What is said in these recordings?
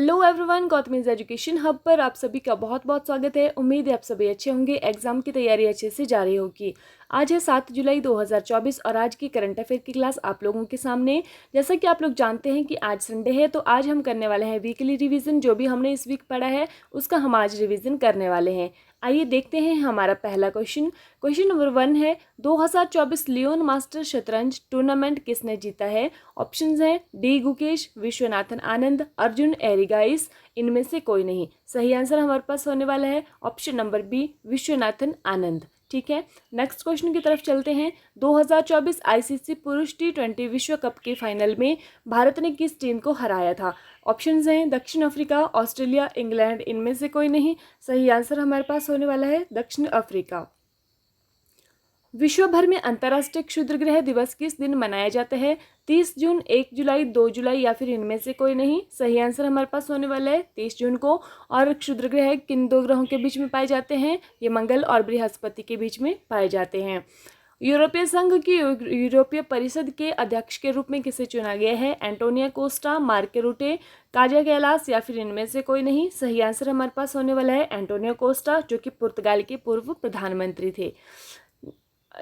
Hello everyone, गौतमीज education hub पर आप सभी का बहुत बहुत स्वागत है। उम्मीद है आप सभी अच्छे होंगे। एग्जाम की तैयारी अच्छे से जारी होगी। आज है 7 जुलाई 2024 और आज की करंट अफेयर की क्लास आप लोगों के सामने। जैसा कि आप लोग जानते हैं कि आज संडे है, तो आज हम करने वाले हैं वीकली रिवीजन। जो भी हमने इस वीक पढ़ा है उसका हम आज रिवीजन करने वाले हैं। आइए देखते हैं हमारा पहला क्वेश्चन नंबर 1 है, 2024 लियोन मास्टर शतरंज टूर्नामेंट किसने जीता है? ऑप्शंस हैं डी गुकेश, विश्वनाथन आनंद, अर्जुन एरिगाइस, इनमें से कोई नहीं। सही आंसर हमारे पास होने वाला है option number B, Viswanathan Anand. ठीक है, नेक्स्ट क्वेश्चन की तरफ चलते हैं। 2024 आईसीसी पुरुष T20 विश्व कप के फाइनल में भारत ने किस टीम को हराया था? ऑप्शंस हैं दक्षिण अफ्रीका, ऑस्ट्रेलिया, इंग्लैंड, इनमें से कोई नहीं। सही आंसर हमारे पास होने वाला है दक्षिण अफ्रीका। विश्व भर में अंतर्राष्ट्रीय क्षुद्रग्रह दिवस किस दिन मनाया जाता है? 30 जून, 1 जुलाई, 2 जुलाई या फिर इनमें से कोई नहीं। सही आंसर हमारे पास होने वाला है 30 जून को। और क्षुद्रग्रह किन दो ग्रहों के बीच में पाए जाते हैं? ये मंगल और बृहस्पति के बीच में पाए जाते हैं। यूरोपीय संघ की यूरोपीय परिषद के अध्यक्ष के रूप में किसे चुना गया है? Antonio Costa, Mark Rutte, Kaja Kallas या फिर इनमें से कोई नहीं। सही आंसर हमारे पास होने वाला है एंटोनियो कोस्टा, जो कि पुर्तगाल के पूर्व प्रधानमंत्री थे।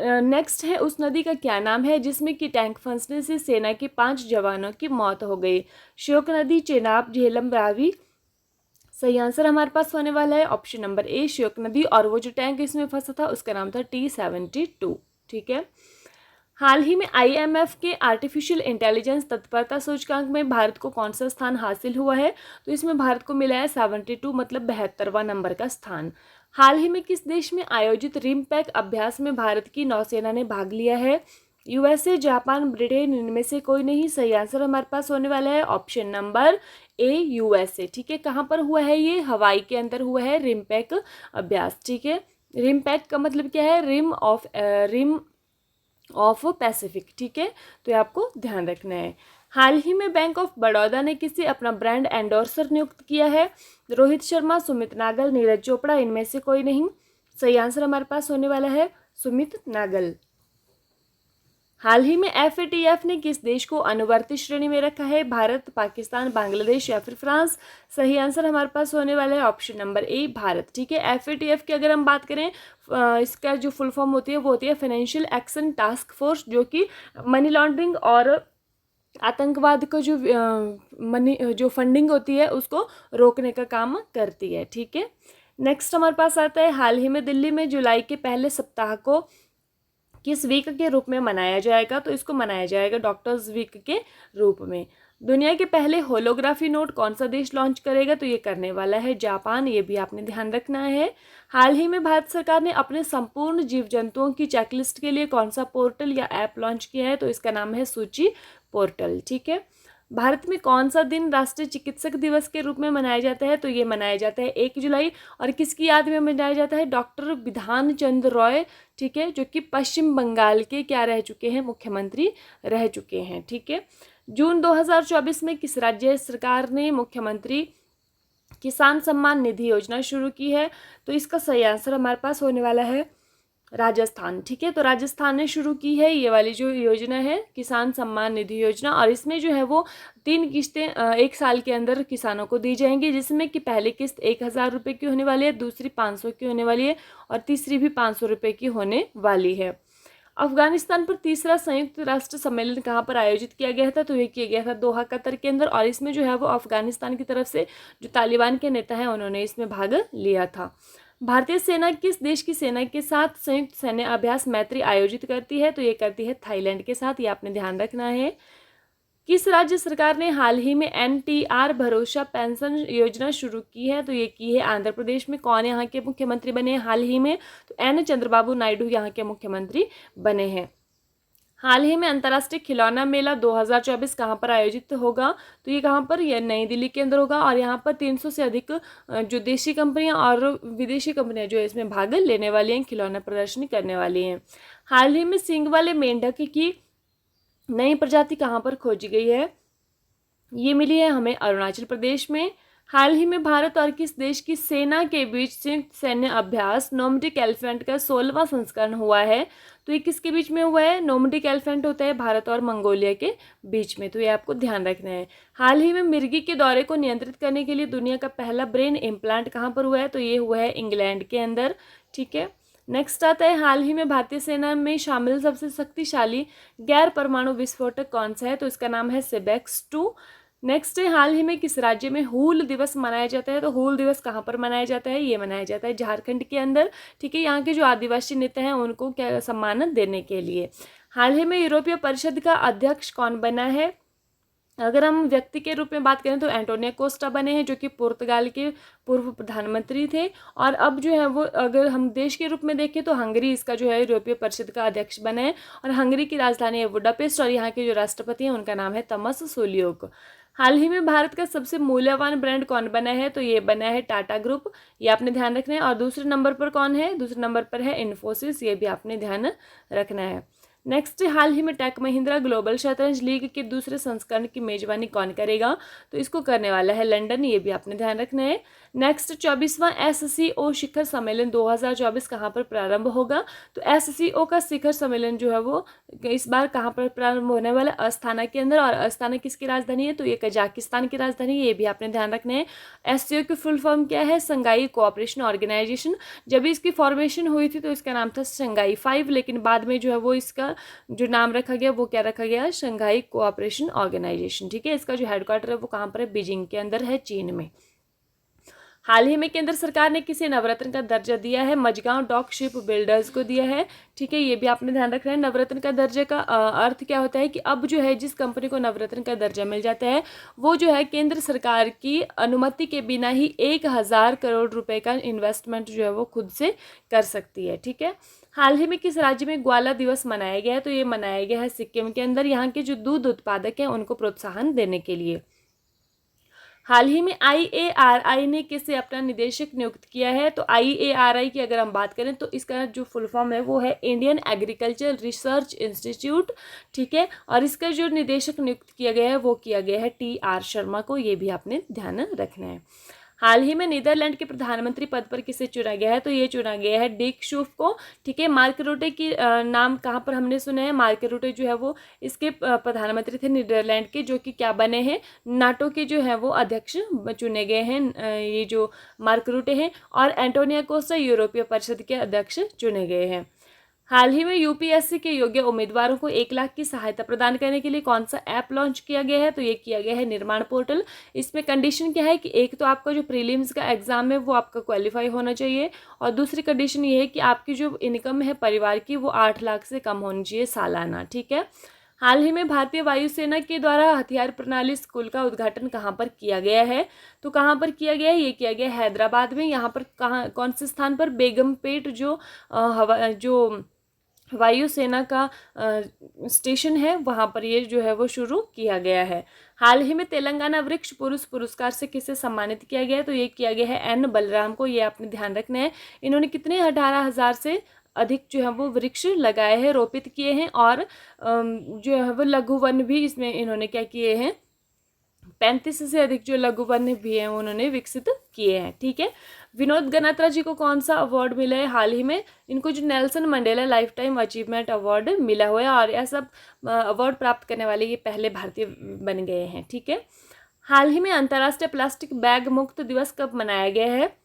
नेक्स्ट है, उस नदी का क्या नाम है जिसमें कि टैंक फंसने से सेना के 5 जवानों की मौत हो गई? श्योक नदी, चेनाब, झेलम, रावी। सही आंसर हमारे पास होने वाला है ऑप्शन नंबर ए, श्योक नदी। और वो जो टैंक इसमें फंसा था उसका नाम था T-72। ठीक है, हाल ही में IMF के आर्टिफिशियल इंटेलिजेंस तत्परता सूचकांक में भारत को कौन सा स्थान हासिल हुआ है? तो इसमें भारत को मिला है 72, मतलब 72वां नंबर का स्थान। हाल ही में किस देश में आयोजित रिमपैक अभ्यास में भारत की नौसेना ने भाग लिया है? USA, जापान, ब्रिटेन, इनमें से कोई नहीं। सही आंसर हमारे पास होने वाला है ऑप्शन नंबर ए, USA। ठीक है, कहाँ पर हुआ है ये? हवाई के अंदर हुआ है रिमपैक अभ्यास। ठीक है, रिमपैक का मतलब क्या है? Rim of Pacific. ठीक है, तो ये आपको ध्यान रखना है। हाल ही में बैंक ऑफ बड़ौदा ने किसे अपना ब्रांड एंडोर्सर नियुक्त किया है? रोहित शर्मा, सुमित नागल, नीरज चोपड़ा, इनमें से कोई नहीं। सही आंसर हमारे पास होने वाला है सुमित नागल। हाल ही में FATF ने किस देश को अनुवर्ती श्रेणी में रखा है? भारत, पाकिस्तान, बांग्लादेश या फिर फ्रांस? सही आंसर हमारे पास होने वाला है ऑप्शन नंबर ए, भारत। ठीक है, FATF की अगर हम बात करें, इसका जो फुल फॉर्म होती है वो होती है फाइनेंशियल एक्शन टास्क फोर्स, जो कि मनी लॉन्ड्रिंग और आतंकवाद को जो फंडिंग होती है उसको रोकने का काम करती है। ठीक है, नेक्स्ट हमारे पास आता है, हाल ही में दिल्ली में जुलाई के पहले सप्ताह को किस वीक के रूप में मनाया जाएगा? तो इसको मनाया जाएगा डॉक्टर्स वीक के रूप में। दुनिया के पहले होलोग्राफी नोट कौन सा देश लॉन्च करेगा? तो ये करने वाला है जापान। ये भी आपने ध्यान रखना है। हाल ही में भारत सरकार ने अपने संपूर्ण जीव जंतुओं की चेकलिस्ट के लिए कौन सा पोर्टल या ऐप लॉन्च किया है? तो इसका नाम है सूची पोर्टल। ठीक है, भारत में कौन सा दिन राष्ट्रीय चिकित्सक दिवस के रूप में मनाया जाता है? तो ये मनाया जाता है 1 जुलाई। और किसकी याद में मनाया जाता है? डॉक्टर बिधान चंद्र रॉय। ठीक है, जो कि पश्चिम बंगाल के क्या रह चुके हैं? मुख्यमंत्री रह चुके हैं। ठीक है, जून 2024 में किस राज्य सरकार ने मुख्यमंत्री किसान सम्मान निधि योजना शुरू की है? तो इसका सही आंसर हमारे पास होने वाला है राजस्थान। ठीक है, तो राजस्थान ने शुरू की है ये वाली जो योजना है किसान सम्मान निधि योजना। और इसमें जो है वो 3 किस्तें 1 साल के अंदर किसानों को दी जाएंगी, जिसमें कि पहली किस्त 1000 रुपये की होने वाली है, दूसरी 500 की होने वाली है और तीसरी भी 500 रुपये की होने वाली है। अफगानिस्तान पर तीसरा संयुक्त राष्ट्र सम्मेलन कहाँ पर आयोजित किया गया था? तो ये किया गया था दोहा, कतर के अंदर। और इसमें जो है वो अफगानिस्तान की तरफ से जो तालिबान के नेता हैं उन्होंने इसमें भाग लिया था। भारतीय सेना किस देश की सेना के साथ संयुक्त सैन्य अभ्यास मैत्री आयोजित करती है? तो ये करती है थाईलैंड के साथ। ये आपने ध्यान रखना है। किस राज्य सरकार ने हाल ही में NTR भरोसा पेंशन योजना शुरू की है? तो ये की है आंध्र प्रदेश में। कौन यहाँ के मुख्यमंत्री बने हैं हाल ही में? तो N चंद्रबाबू नायडू यहाँ के मुख्यमंत्री बने हैं। हाल ही में अंतर्राष्ट्रीय खिलौना मेला 2024 कहाँ पर आयोजित होगा? तो ये कहाँ पर? यह नई दिल्ली के अंदर होगा। और यहाँ पर 300 से अधिक जो देशी कंपनियां और विदेशी कंपनियां जो इसमें भाग लेने वाली हैं, खिलौना प्रदर्शनी करने वाली हैं। हाल ही में सींग वाले मेंढक की नई प्रजाति कहाँ पर खोजी गई है? ये मिली है हमें अरुणाचल प्रदेश में। हाल ही में भारत और किस देश की सेना के बीच संयुक्त सैन्य अभ्यास नोमैडिक एलिफेंट का 16वां संस्करण हुआ है? तो ये किसके बीच में हुआ है? नोमैडिक एलिफेंट होता है भारत और मंगोलिया के बीच में, तो ये आपको ध्यान रखना है। हाल ही में मिर्गी के दौरे को नियंत्रित करने के लिए दुनिया का पहला ब्रेन इम्प्लांट कहाँ पर हुआ है? तो ये हुआ है इंग्लैंड के अंदर। ठीक है, नेक्स्ट आता है, हाल ही में भारतीय सेना में शामिल सबसे शक्तिशाली गैर परमाणु विस्फोटक कौन सा है? तो इसका नाम है सिबेक्स 2। नेक्स्ट है, हाल ही में किस राज्य में हूल दिवस मनाया जाता है? तो हूल दिवस कहाँ पर मनाया जाता है? ये मनाया जाता है झारखंड के अंदर। ठीक है, यहाँ के जो आदिवासी नेता हैं उनको क्या सम्मान देने के लिए। हाल ही में यूरोपीय परिषद का अध्यक्ष कौन बना है? अगर हम व्यक्ति के रूप में बात करें तो एंटोनियो कोस्टा बने हैं, जो कि पुर्तगाल के पूर्व प्रधानमंत्री थे। और अब जो है वो, अगर हम देश के रूप में देखें तो हंगरी इसका जो है यूरोपीय परिषद का अध्यक्ष बने हैं, और हंगरी की राजधानी है बुडापेस्ट, और यहाँ के जो राष्ट्रपति हैं उनका नाम है तमस सोलियोक। हाल ही में भारत का सबसे मूल्यवान ब्रांड कौन बना है? तो ये बना है टाटा ग्रुप, ये आपने ध्यान रखना है। और दूसरे नंबर पर कौन है? दूसरे नंबर पर है इन्फोसिस, ये भी आपने ध्यान रखना है। नेक्स्ट, हाल ही में टेक महिंद्रा ग्लोबल शतरंज लीग के दूसरे संस्करण की मेजबानी कौन करेगा? तो इसको करने वाला है लंदन, ये भी आपने ध्यान रखना है। नेक्स्ट, 24वां SCO शिखर सम्मेलन 2024 कहाँ पर प्रारंभ होगा? तो SCO का शिखर सम्मेलन जो है वो इस बार कहाँ पर प्रारंभ होने वाला? अस्थाना के अंदर। और अस्थाना किसकी राजधानी है? तो ये कजाकिस्तान की राजधानी है, ये भी आपने ध्यान रखना है। SCO की फुल फॉर्म क्या है? संघाई कोऑपरेशन ऑर्गेनाइजेशन। जब इसकी फॉर्मेशन हुई थी तो इसका नाम था शंघाई 5, लेकिन बाद में जो है वो इसका जो नाम रखा गया वो क्या रखा गया? Shanghai Cooperation Organisation. ठीक है, इसका जो हेडक्वार्टर है वो कहाँ पर है? बीजिंग के अंदर है, चीन में। हाल ही में केंद्र सरकार ने किसे नवरत्न का दर्जा दिया है? मझगांव डॉक शिप बिल्डर्स को दिया है। ठीक है, ये भी आपने ध्यान रखना है। नवरत्न का दर्जे का अर्थ क्या होता है कि अब जो है जिस कंपनी को नवरत्न का दर्जा मिल जाता है वो जो है केंद्र सरकार की अनुमति के बिना ही 1000 करोड़ रुपए का इन्वेस्टमेंट जो है वो खुद से कर सकती है। ठीक है, हाल ही में किस राज्य में ग्वाला दिवस मनाया गया है? तो ये मनाया गया है सिक्किम के अंदर, यहाँ के जो दूध उत्पादक हैं उनको प्रोत्साहन देने के लिए। हाल ही में IARI ने किसे अपना निदेशक नियुक्त किया है? तो IARI की अगर हम बात करें तो इसका जो फुल फॉर्म है वो है इंडियन एग्रीकल्चर रिसर्च इंस्टीट्यूट। ठीक है, और इसका जो निदेशक नियुक्त किया गया है वो किया गया है TR शर्मा को, ये भी आपने ध्यान रखना है। हाल ही में नीदरलैंड के प्रधानमंत्री पद पर किसे चुना गया है? तो ये चुना गया है डिक शूफ को। ठीक है, मार्क रूटे की नाम कहाँ पर हमने सुना है? मार्क रूटे जो है वो इसके प्रधानमंत्री थे नीदरलैंड के, जो कि क्या बने हैं? नाटो के जो है वो अध्यक्ष चुने गए हैं, ये जो मार्क रूटे हैं। और एंटोनियो कोस्टा यूरोपीय परिषद के अध्यक्ष चुने गए हैं। हाल ही में UPSC के योग्य उम्मीदवारों को 1 लाख की सहायता प्रदान करने के लिए कौन सा ऐप लॉन्च किया गया है? तो ये किया गया है निर्माण पोर्टल। इसमें कंडीशन क्या है कि एक तो आपका जो प्रीलिम्स का एग्जाम है वो आपका क्वालिफाई होना चाहिए, और दूसरी कंडीशन ये है कि आपकी जो इनकम है परिवार की वो 8 लाख से कम होनी चाहिए सालाना। ठीक है, हाल ही में भारतीय वायुसेना के द्वारा हथियार प्रणाली स्कूल का उद्घाटन कहाँ पर किया गया है? तो कहाँ पर किया गया है? ये किया गया है हैदराबाद में। यहाँ पर कहाँ, कौन से स्थान पर? बेगमपेट जो वायुसेना का स्टेशन है वहाँ पर ये जो है वो शुरू किया गया है। हाल ही में तेलंगाना वृक्ष पुरुष पुरस्कार से किसे सम्मानित किया गया है? तो ये किया गया है N बलराम को, ये आपने ध्यान रखना है। इन्होंने कितने 18,000 से अधिक जो है वो वृक्ष लगाए हैं, रोपित किए हैं, और जो है वो लघु वन भी इसमें इन्होंने क्या किए हैं? 35 से अधिक जो लघु वन भी हैं उन्होंने विकसित किए हैं। ठीक है, विनोद गनात्रा जी को कौन सा अवार्ड मिला है हाल ही में? इनको जो Nelson Mandela life time achievement award मिला हुआ है, और यह सब अवार्ड प्राप्त करने वाले ये पहले भारतीय बन गए हैं। ठीक है, हाल ही में अंतर्राष्ट्रीय प्लास्टिक बैग मुक्त दिवस कब मनाया गया है?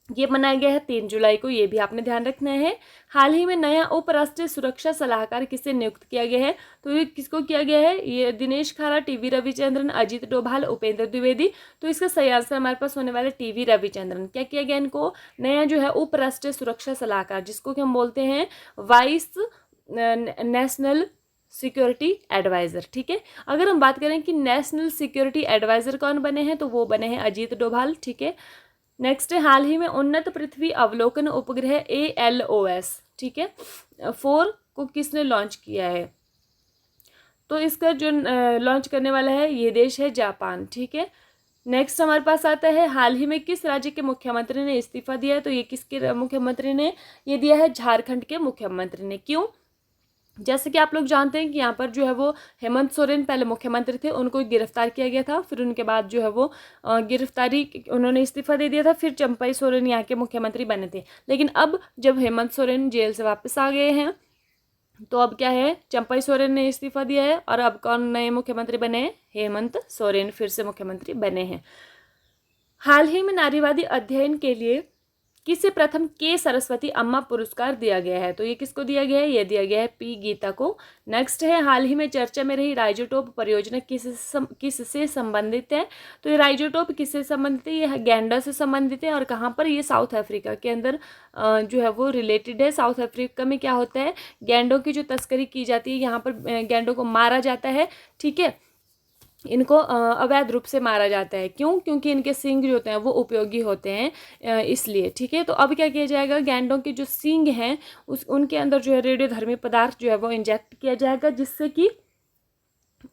ये मनाया गया है 3 जुलाई को, ये भी आपने ध्यान रखना है। हाल ही में नया उपराष्ट्रीय सुरक्षा सलाहकार किसे नियुक्त किया गया है? तो ये किसको किया गया है? ये दिनेश खारा, TV रविचंद्रन, अजीत डोभाल, उपेंद्र द्विवेदी। तो इसका सही आंसर हमारे पास होने वाला TV रविचंद्रन। क्या किया गया इनको? नया जो है उपराष्ट्रीय सुरक्षा सलाहकार, जिसको कि हम बोलते हैं वाइस नेशनल सिक्योरिटी एडवाइज़र। ठीक है, अगर हम बात करें कि नेशनल सिक्योरिटी एडवाइज़र कौन बने हैं तो वो बने हैं अजीत डोभाल। ठीक है, नेक्स्ट है, हाल ही में उन्नत पृथ्वी अवलोकन उपग्रह ALOS, ठीक है, 4 को किसने लॉन्च किया है? तो इसका जो लॉन्च करने वाला है ये देश है जापान। ठीक है, नेक्स्ट हमारे पास आता है, हाल ही में किस राज्य के मुख्यमंत्री ने इस्तीफा दिया है? तो ये किसके मुख्यमंत्री ने ये दिया है? झारखंड के मुख्यमंत्री ने। क्यों? जैसे कि आप लोग जानते हैं कि यहाँ पर जो है वो हेमंत सोरेन पहले मुख्यमंत्री थे, उनको गिरफ्तार किया गया था, फिर उनके बाद जो है वो गिरफ्तारी उन्होंने इस्तीफा दे दिया था, फिर चंपई सोरेन यहाँ के मुख्यमंत्री बने थे। लेकिन अब जब हेमंत सोरेन जेल से वापस आ गए हैं तो अब क्या है, चंपई सोरेन ने इस्तीफा दिया है और अब कौन नए मुख्यमंत्री बने हैं, हेमंत सोरेन फिर से मुख्यमंत्री बने हैं। हाल ही में नारीवादी अध्ययन के लिए किसे प्रथम के सरस्वती अम्मा पुरस्कार दिया गया है, तो ये किसको दिया गया है, ये दिया गया है पी गीता को। नेक्स्ट है, हाल ही में चर्चा में रही राइजोटोप परियोजना किससे संबंधित है, तो ये राइजोटोप किससे संबंधित है, ये गैंडा से संबंधित है और कहाँ पर, ये साउथ अफ्रीका के अंदर जो है वो रिलेटेड है। साउथ अफ्रीका में क्या होता है, गैंडों की जो तस्करी की जाती है, यहाँ पर गैंडों को मारा जाता है, ठीक है, इनको अवैध रूप से मारा जाता है। क्यों, क्योंकि इनके सींग जो होते हैं वो उपयोगी होते हैं, इसलिए, ठीक है। तो अब क्या किया जाएगा, गैंडों के जो सींग हैं उनके अंदर जो है रेडियोधर्मी पदार्थ जो है वो इंजेक्ट किया जाएगा, जिससे कि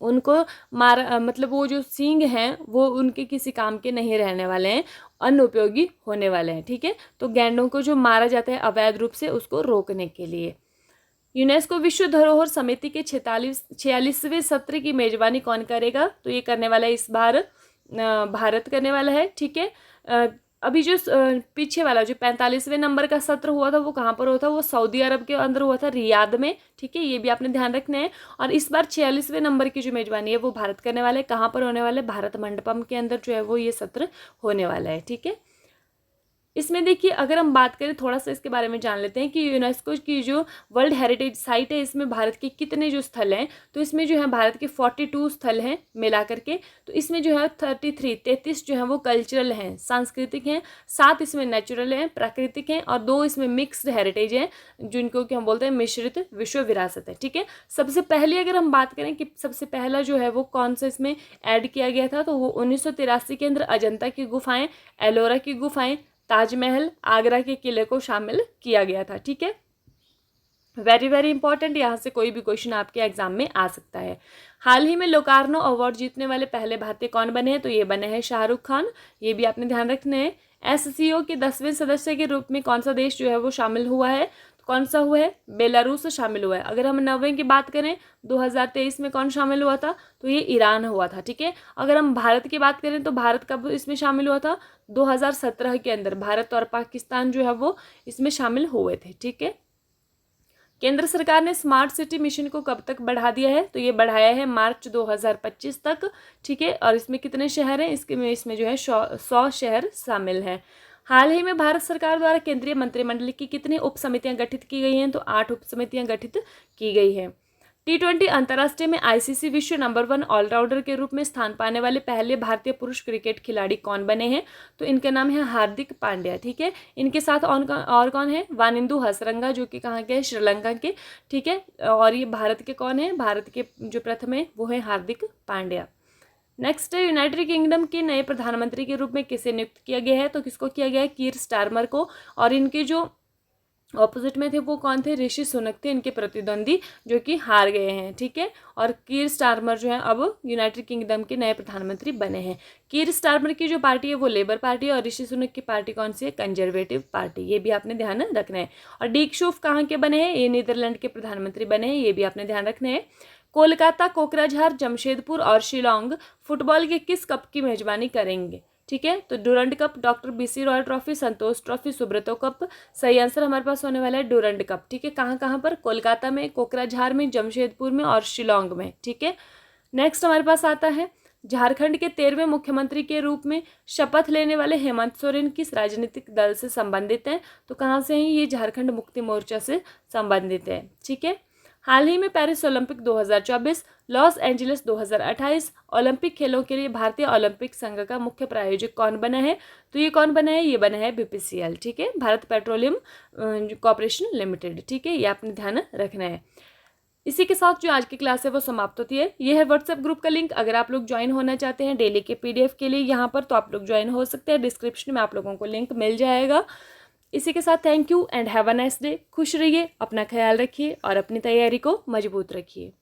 उनको मारा, मतलब वो जो सींग हैं वो उनके किसी काम के नहीं रहने वाले हैं, अनुपयोगी होने वाले हैं, ठीक है। तो गैंडों को जो मारा जाता है अवैध रूप से, उसको रोकने के लिए। यूनेस्को विश्व धरोहर समिति के 46वें सत्र की मेजबानी कौन करेगा, तो ये करने वाला है इस बार भारत करने वाला है, ठीक है। अभी जो पीछे वाला जो 45वें नंबर का सत्र हुआ था वो कहाँ पर हुआ था, वो सऊदी अरब के अंदर हुआ था, रियाद में, ठीक है, ये भी आपने ध्यान रखना है। और इस बार 46वें नंबर की जो मेजबानी है वो भारत करने वाला है, कहाँ पर होने वाला है, भारत मंडपम के अंदर जो है वो ये सत्र होने वाला है, ठीक है। इसमें देखिए, अगर हम बात करें थोड़ा सा इसके बारे में जान लेते हैं कि यूनेस्को की जो वर्ल्ड हेरिटेज साइट है, इसमें भारत के कितने जो स्थल हैं, तो इसमें जो है भारत के 42 स्थल हैं मिला करके। तो इसमें जो है 33 जो है वो कल्चरल हैं, सांस्कृतिक हैं, 7 इसमें नेचुरल हैं, प्राकृतिक हैं, और 2 इसमें मिक्स्ड हेरिटेज हैं, जिनको कि हम बोलते हैं मिश्रित विश्व विरासत है, ठीक है। सबसे पहले अगर हम बात करें कि सबसे पहला जो है वो कौन सा इसमें ऐड किया गया था, तो वो 1983 के अंदर अजंता की गुफाएं, एलोरा की गुफाएं, ताजमहल, आगरा के किले को शामिल किया गया था, ठीक है। वेरी वेरी इंपॉर्टेंट, यहाँ से कोई भी क्वेश्चन आपके एग्जाम में आ सकता है। हाल ही में लोकार्नो अवार्ड जीतने वाले पहले भारतीय कौन बने हैं, तो ये बने हैं शाहरुख खान, ये भी आपने ध्यान रखना है। SCO के 10वें सदस्य के रूप में कौन सा देश जो है वो शामिल हुआ है, तो कौन सा हुआ है, बेलारूस शामिल हुआ है। अगर हम 9वें की बात करें, 2023 में कौन शामिल हुआ था, तो ये ईरान हुआ था, ठीक है। अगर हम भारत की बात करें तो भारत कब इसमें शामिल हुआ था, 2017 के अंदर भारत और पाकिस्तान जो है वो इसमें शामिल हुए थे, ठीक है। केंद्र सरकार ने स्मार्ट सिटी मिशन को कब तक बढ़ा दिया है, तो ये बढ़ाया है मार्च 2025 तक, ठीक है। और इसमें कितने शहर हैं, इसमें जो है 100 शहर शामिल हैं। हाल ही में भारत सरकार द्वारा केंद्रीय मंत्रिमंडल की कितनी उप समितियां गठित की गई हैं, तो 8 उप समितियां गठित की गई हैं। T20 अंतर्राष्ट्रीय में ICC विश्व नंबर 1 ऑलराउंडर के रूप में स्थान पाने वाले पहले भारतीय पुरुष क्रिकेट खिलाड़ी कौन बने हैं, तो इनका नाम है हार्दिक पांड्या, ठीक है। इनके साथ और कौन है, वानिंदु हसरंगा, जो कि कहाँ के, श्रीलंका के, ठीक है। और ये भारत के कौन है, भारत के जो प्रथम है वो है हार्दिक पांड्या। नेक्स्ट है, यूनाइटेड किंगडम के नए प्रधानमंत्री के रूप में किसे नियुक्त किया गया है, तो किसको किया गया है, कीर स्टारमर को। और इनके जो ऑपोजिट में थे वो कौन थे, ऋषि सुनक थे, इनके प्रतिद्वंदी, जो कि हार गए हैं, ठीक है। और कीर स्टारमर जो है अब यूनाइटेड किंगडम के नए प्रधानमंत्री बने हैं। कीर स्टारमर की जो पार्टी है वो लेबर पार्टी है और ऋषि सुनक की पार्टी कौन सी है, कंजर्वेटिव पार्टी, ये भी आपने ध्यान रखना है। और डीक शूफ कहाँ के बने हैं, ये नीदरलैंड के प्रधानमंत्री बने हैं, ये भी आपने ध्यान रखना है। कोलकाता, कोकराझार, जमशेदपुर और शिलोंग फुटबॉल के किस कप की मेजबानी करेंगे, ठीक है। तो Durand cup, doctor BC Roy trophy, Santosh trophy, Subroto cup, सही आंसर हमारे पास होने वाला है डूरंड कप, ठीक है। कहाँ कहाँ पर, कोलकाता में, कोकराझार में, जमशेदपुर में और शिलोंग में, ठीक है। नेक्स्ट हमारे पास आता है, झारखंड के 13वें मुख्यमंत्री के रूप में शपथ लेने वाले हेमंत सोरेन किस राजनीतिक दल से संबंधित हैं, तो कहाँ से हैं, ये झारखंड मुक्ति मोर्चा से संबंधित है, ठीक है। हाल ही में Paris Olympic 2024, Los Angeles 2028 Olympic खेलों के लिए भारतीय ओलंपिक संघ का मुख्य प्रायोजक कौन बना है, तो ये कौन बना है, ये बना है BPCL, ठीक है, भारत पेट्रोलियम कॉर्पोरेशन लिमिटेड, ठीक है, ये आपने ध्यान रखना है। इसी के साथ जो आज की क्लास है वो समाप्त होती है। ये है व्हाट्सएप ग्रुप का लिंक, अगर आप लोग ज्वाइन होना चाहते हैं डेली के PDF के लिए यहाँ पर, तो आप लोग ज्वाइन हो सकते हैं, डिस्क्रिप्शन में आप लोगों को लिंक मिल जाएगा। इसी के साथ thank you and have a nice day. खुश रहिए, अपना ख्याल रखिए और अपनी तैयारी को मजबूत रखिए।